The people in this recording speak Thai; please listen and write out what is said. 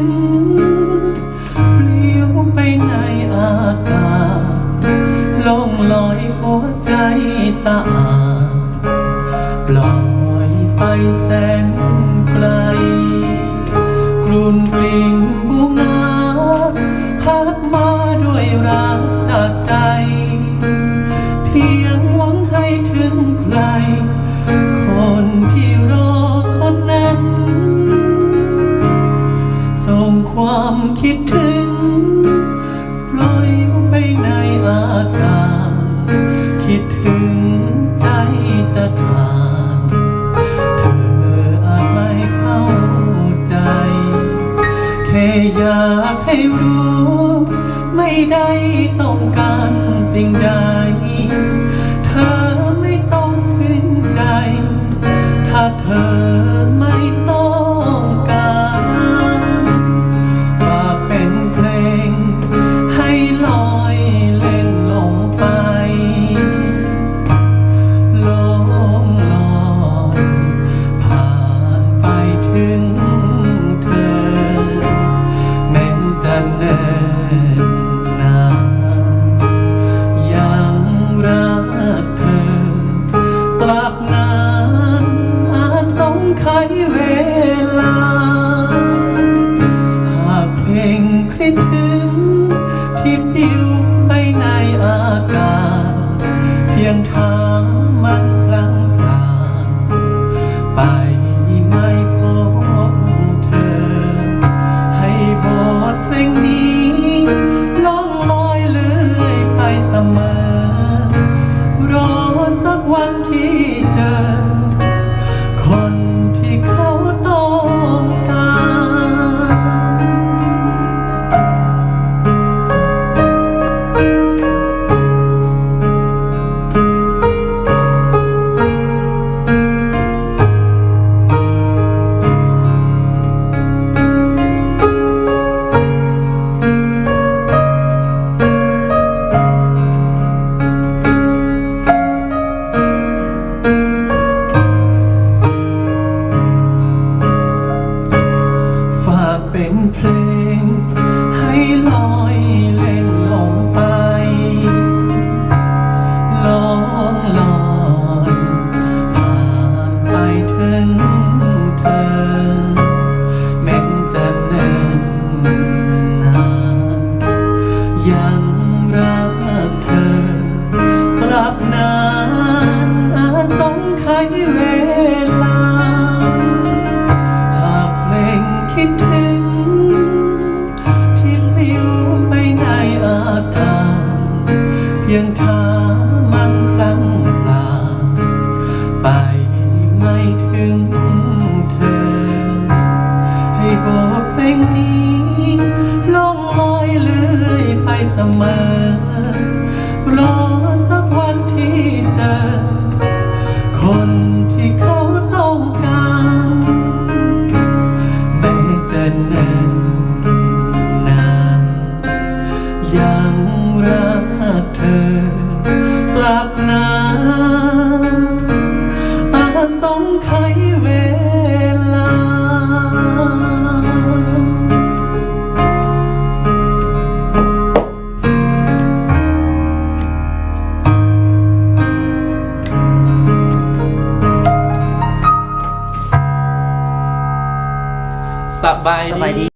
งปลิวไปในอากาศล่องลอยหัวใจสะอาดปล่อยไปแสนไกลกลุ่นกลิ่นบุงาพัดมาด้วยรักจากใจเพียงหวังให้ถึงใครคนที่รอคนนั้นส่งความคิดถึงปล่อยไปในอากาศคิดถึงใจจะขาดเธออาจไม่เข้าใจแค่อยากให้รู้ไม่ได้ต้องการสิ่งใดเธอไม่ต้องขึ้นใจถ้าเธอไม่ต้องการฝากเป็นเพลงให้ลอยเล่นลงไปลงลอยผ่านไปถึงเธอแม้จะเนิ่นนานยังรักเธอตราบนานอาจสงไขเวลาหากเพ่งคิดถึงที่ปลิวไปในอากาศเพียงทางมันพลังพลางไปไม่พบเธอให้บทเพลงนี้ล่องลอยเลื่อยไปเสมอรอสักวันที่เจอคนที่เขาต้องการฝากเป็นเพลงให้ลอยเล่นลงไปลองลอยผ่านไปถึงเธอแม้จะเนิ่นนานยังรักเธอตราบนานอาจสงไขเวลาหากเพลงคิดถึงที่ปลิวไปในอากาศเพียงทางมันพลังพลาไปไม่ถึงเธอให้บทเพลงนี้ล่องลอยเลื่อยไปเสมอรอสักวันที่เจอคนที่เขาต้องการแม้จะเนิ่นนานยังรักเธอตราบนานอาจสงไขเวลาสบายดี